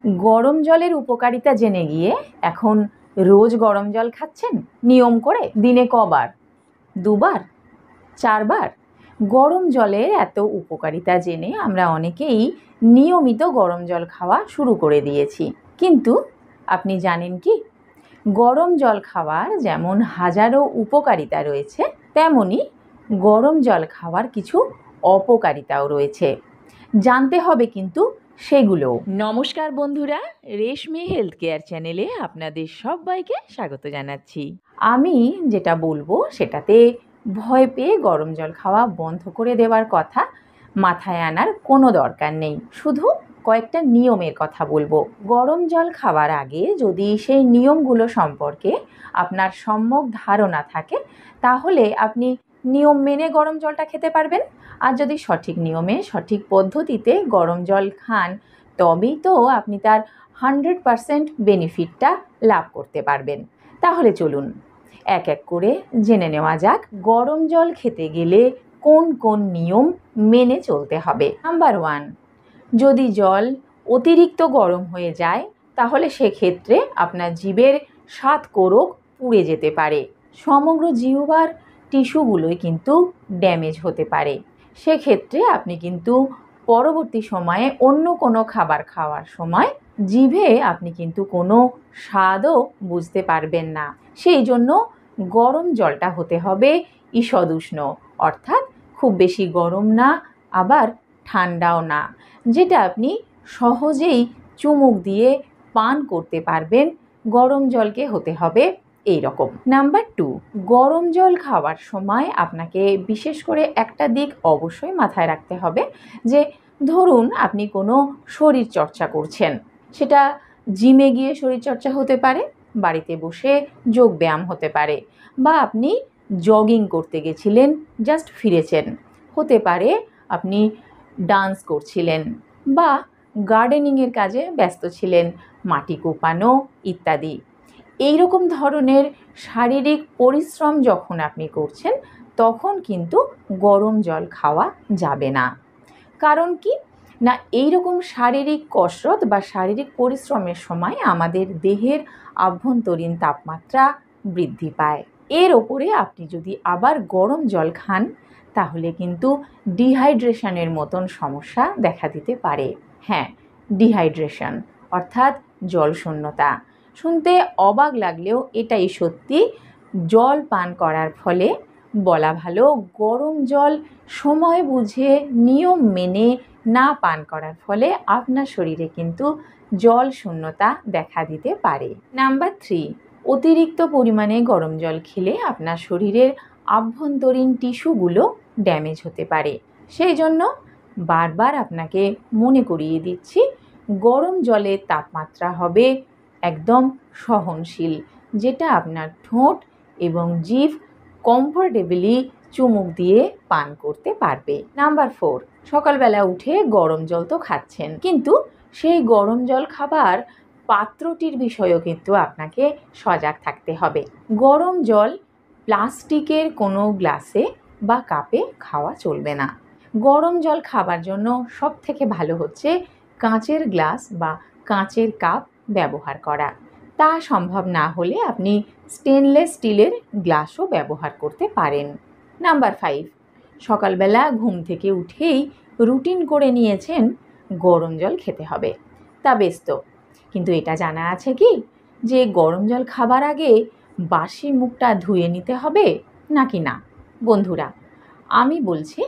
গরম জলের উপকারিতা জেনে গিয়ে এখন রোজ গরম জল খাচ্ছেন নিয়ম করে? দিনে কবার? 2বার? 4বার? গরম জলের এত উপকারিতা জেনে আমরা অনেকেই নিয়মিত গরম জল খাওয়া শুরু করে দিয়েছি। কিন্তু আপনি জানেন কি, গরম জল খাওয়ার যেমন হাজারো উপকারিতা রয়েছে, তেমনি গরম জল খাওয়ার কিছু অপকারিতাও রয়েছে। জানতে হবে কিন্তু সেগুলো। নমস্কার বন্ধুরা, রেশমি হেলথ কেয়ার চ্যানেলে আপনাদের সবাইকে স্বাগত জানাচ্ছি। আমি যেটা বলবো সেটাতে ভয় পেয়ে গরম জল খাওয়া বন্ধ করে দেওয়ার কথা মাথায় আনার কোনো দরকার নেই। শুধু কয়েকটা নিয়মের কথা বলবো। গরম জল খাওয়ার আগে যদি সেই নিয়মগুলো সম্পর্কে আপনার সম্যক ধারণা থাকে, তাহলে আপনি নিয়ম মেনে গরম জলটা খেতে পারবেন। আর যদি সঠিক নিয়মে সঠিক পদ্ধতিতে গরম জল খান, তবেই তো আপনি তার 100% বেনিফিটটা লাভ করতে পারবেন। তাহলে চলুন এক এক করে জেনে নেওয়া যাক গরম জল খেতে গেলে কোন কোন নিয়ম মেনে চলতে হবে। নাম্বার 1, যদি জল অতিরিক্ত গরম হয়ে যায়, তাহলে সেক্ষেত্রে আপনার জিভের স্বাদ কোরক পুড়ে যেতে পারে। সমগ্র জিহ্বার টিস্যুগুলোই কিন্তু ড্যামেজ হতে পারে। সেক্ষেত্রে আপনি কিন্তু পরবর্তী সময়ে অন্য কোনো খাবার খাওয়ার সময় জিভে আপনি কিন্তু কোনো স্বাদও বুঝতে পারবেন না। সেই জন্য গরম জলটা হতে হবে ঈষদ উষ্ণ, অর্থাৎ খুব বেশি গরম না, আবার ঠান্ডাও না, যেটা আপনি সহজেই চুমুক দিয়ে পান করতে পারবেন। গরম জলকে হতে হবে এই রকম। নাম্বার 2, গরম জল খাওয়ার সময় আপনাকে বিশেষ করে একটা দিক অবশ্যই মাথায় রাখতে হবে, যে ধরুন আপনি কোনো শরীর চর্চা করছেন, সেটা জিমে গিয়ে শরীরচর্চা হতে পারে, বাড়িতে বসে যোগ ব্যায়াম হতে পারে, বা আপনি জগিং করতে গেছিলেন, জাস্ট ফিরেছেন, হতে পারে আপনি ডান্স করছিলেন বা গার্ডেনিংয়ের কাজে ব্যস্ত ছিলেন, মাটি কোপানো ইত্যাদি। এই রকম ধরনের শারীরিক পরিশ্রম যখন আপনি করছেন, তখন কিন্তু গরম জল খাওয়া যাবে না। কারণ কি না, এই রকম শারীরিক কসরত বা শারীরিক পরিশ্রমের সময় আমাদের দেহের আভ্যন্তরীণ তাপমাত্রা বৃদ্ধি পায়। এর ওপরে আপনি যদি আবার গরম জল খান, তাহলে কিন্তু ডিহাইড্রেশনের মতন সমস্যা দেখা দিতে পারে। হ্যাঁ, ডিহাইড্রেশন অর্থাৎ জলশূন্যতা। শুনতে অবাক লাগলেও এটাই সত্যি। জল পান করার ফলে বলা ভালো, গরম জল সময় বুঝে নিয়ম মেনে না পান করার ফলে আপনার শরীরে কিন্তু জল শূন্যতা দেখা দিতে পারে। নাম্বার 3, অতিরিক্ত পরিমাণে গরম জল খেলে আপনার শরীরের আভ্যন্তরীণ টিস্যুগুলো ড্যামেজ হতে পারে। সেই জন্য বারবার আপনাকে মনে করিয়ে দিচ্ছি, গরম জলের তাপমাত্রা হবে একদম সহনশীল, যেটা আপনার ঠোঁট এবং জিভ কমফোর্টেবলি চুমুক দিয়ে পান করতে পারবে। নাম্বার 4, সকালবেলা উঠে গরম জল তো খাচ্ছেন, কিন্তু সেই গরম জল খাবার পাত্রটির বিষয়েও কিন্তু আপনাকে সজাগ থাকতে হবে। গরম জল প্লাস্টিকের কোনো গ্লাসে বা কাপে খাওয়া চলবে না। গরম জল খাবার জন্য সবথেকে ভালো হচ্ছে কাঁচের গ্লাস বা কাঁচের কাপ ব্যবহার করা। তা সম্ভব না হলে আপনি স্টেনলেস স্টিলের গ্লাসও ব্যবহার করতে পারেন। নাম্বার 5, সকালবেলা ঘুম থেকে উঠেই রুটিন করে নিয়েছেন গরম জল খেতে হবে। তা বেশ তো, কিন্তু এটা জানা আছে কি যে গরম জল খাবার আগে বাসি মুখটা ধুয়ে নিতে হবে নাকি না? বন্ধুরা, আমি বলছি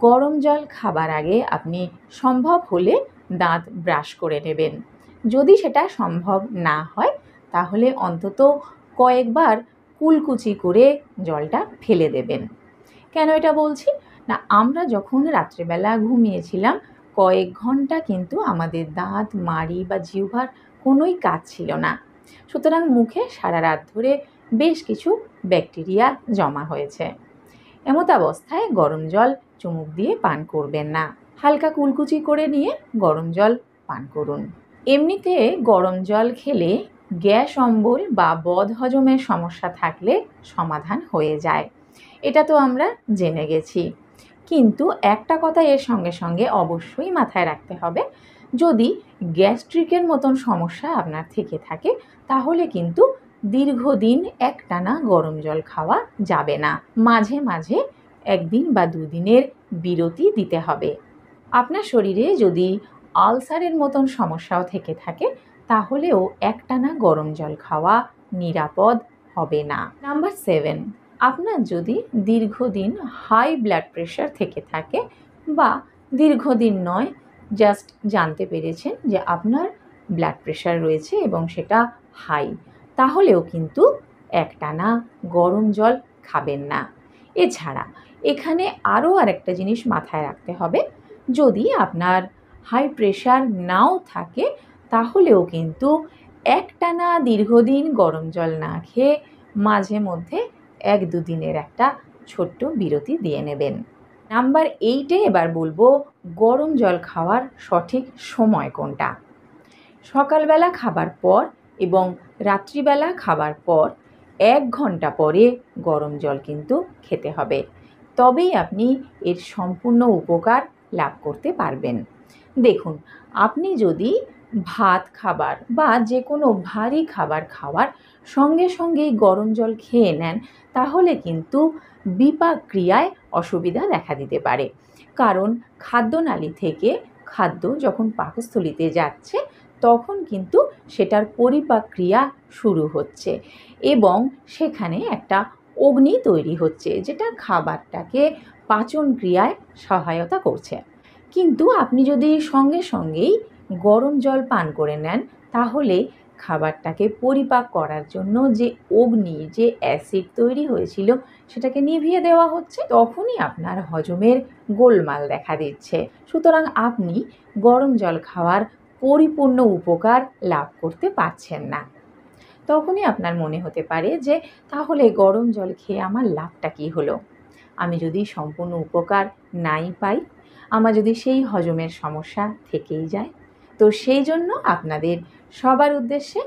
গরম জল খাবার আগে আপনি সম্ভব হলে দাঁত ব্রাশ করে নেবেন। যদি সেটা সম্ভব না হয়, তাহলে অন্তত কয়েকবার কুলকুচি করে জলটা ফেলে দেবেন। কেন এটা বলছি না, আমরা যখন রাত্রেবেলা ঘুমিয়েছিলাম, কয়েক ঘন্টা কিন্তু আমাদের দাঁত, মাড়ি বা জিহ্বার কোনোই কাজ ছিল না। সুতরাং মুখে সারা রাত ধরে বেশ কিছু ব্যাকটেরিয়া জমা হয়েছে। এমতাবস্থায় গরম জল চুমুক দিয়ে পান করবেন না। হালকা কুলকুচি করে নিয়ে গরম জল পান করুন। এমনিতে গরম জল খেলে গ্যাস অম্বল বা বদহজমের সমস্যা থাকলে সমাধান হয়ে যায়, এটা তো আমরা জেনে গেছি। কিন্তু একটা কথা এর সঙ্গে সঙ্গে অবশ্যই মাথায় রাখতে হবে, যদি গ্যাস্ট্রিকের মতন সমস্যা আপনার থেকে থাকে তাহলে কিন্তু দীর্ঘদিন একটানা গরম জল খাওয়া যাবে না। মাঝে মাঝে 1 দিন বা 2 দিনের বিরতি দিতে হবে। আপনার শরীরে যদি আলসারের মতন সমস্যাও থেকে থাকে তাহলেও একটানা গরম জল খাওয়া নিরাপদ হবে না। নাম্বার 7, আপনার যদি দীর্ঘদিন হাই ব্লাড প্রেশার থেকে থাকে বা দীর্ঘদিন নয়, জাস্ট জানতে পেরেছেন যে আপনার ব্লাড প্রেশার রয়েছে এবং সেটা হাই, তাহলেও কিন্তু একটানা গরম জল খাবেন না। এছাড়া এখানে আরও আরেকটা জিনিস মাথায় রাখতে হবে, যদি আপনার হাই প্রেশার নাও থাকে তাহলেও কিন্তু একটানা দীর্ঘদিন গরম জল না খেয়ে মাঝে মধ্যে 1-2 দিনের একটা ছোট্ট বিরতি দিয়ে নেবেন। নাম্বার 8-এ এবার বলবো গরম জল খাওয়ার সঠিক সময় কোনটা। সকালবেলা খাবার পর এবং রাত্রিবেলা খাবার পর 1 ঘন্টা পরে গরম জল কিন্তু খেতে হবে, তবেই আপনি এর সম্পূর্ণ উপকার লাভ করতে পারবেন। দেখুন, আপনি যদি ভাত খাবার বা যে কোনো ভারী খাবার খাওয়ার সঙ্গে সঙ্গেই গরম জল খেয়ে নেন তাহলে কিন্তু বিপাক ক্রিয়ায় অসুবিধা দেখা দিতে পারে। কারণ খাদ্যনালী থেকে খাদ্য যখন পাকস্থলীতে যাচ্ছে তখন কিন্তু সেটার পরিপাক ক্রিয়া শুরু হচ্ছে এবং সেখানে একটা অগ্নি তৈরি হচ্ছে যেটা খাবারটাকে পাচন ক্রিয়ায় সহায়তা করছে। কিন্তু আপনি যদি সঙ্গে সঙ্গেই গরম জল পান করে নেন তাহলে খাবারটাকে পরিপাক করার জন্য যে অগ্নি, যে অ্যাসিড তৈরি হয়েছিল সেটাকে নিভিয়ে দেওয়া হচ্ছে, তখনই আপনার হজমের গোলমাল দেখা দিচ্ছে। সুতরাং আপনি গরম জল খাওয়ার পরিপূর্ণ উপকার লাভ করতে পারছেন না। তখনই আপনার মনে হতে পারে যে তাহলে গরম জল খেয়ে আমার লাভটা কী হলো? আমি যদি সম্পূর্ণ উপকার নাই পাই, আমার যদি সেই হজমের সমস্যা থেকেই যায়। তো সেই জন্য আপনাদের সবার উদ্দেশ্যে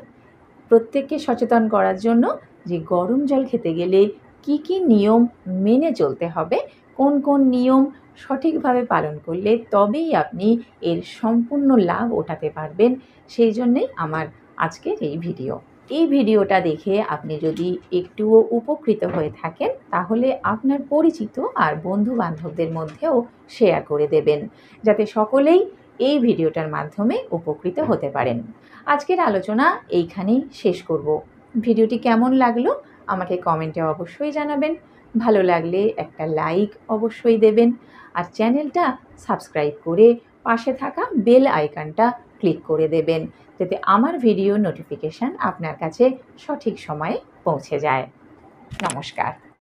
প্রত্যেককে সচেতন করার জন্য যে গরম জল খেতে গেলে কি কি নিয়ম মেনে চলতে হবে, কোন কোন নিয়ম সঠিকভাবে পালন করলে তবেই আপনি এর সম্পূর্ণ লাভ ওঠাতে পারবেন, সেই জন্যেই আমার আজকের এই ভিডিও। এই ভিডিওটা দেখে আপনি যদি একটুও উপকৃত হয়ে থাকেন তাহলে আপনার পরিচিত আর বন্ধু বান্ধবদের মধ্যেও শেয়ার করে দেবেন, যাতে সকলেই এই ভিডিওটার মাধ্যমে উপকৃত হতে পারেন। আজকের আলোচনা এইখানেই শেষ করব। ভিডিওটি কেমন লাগলো আমাকে কমেন্টে অবশ্যই জানাবেন। ভালো লাগলে একটা লাইক অবশ্যই দেবেন আর চ্যানেলটা সাবস্ক্রাইব করে পাশে থাকা বেল আইকনটা ক্লিক করে দেবেন, যাতে আমার ভিডিও নোটিফিকেশান আপনার কাছে সঠিক সময়ে পৌঁছে যায়। নমস্কার।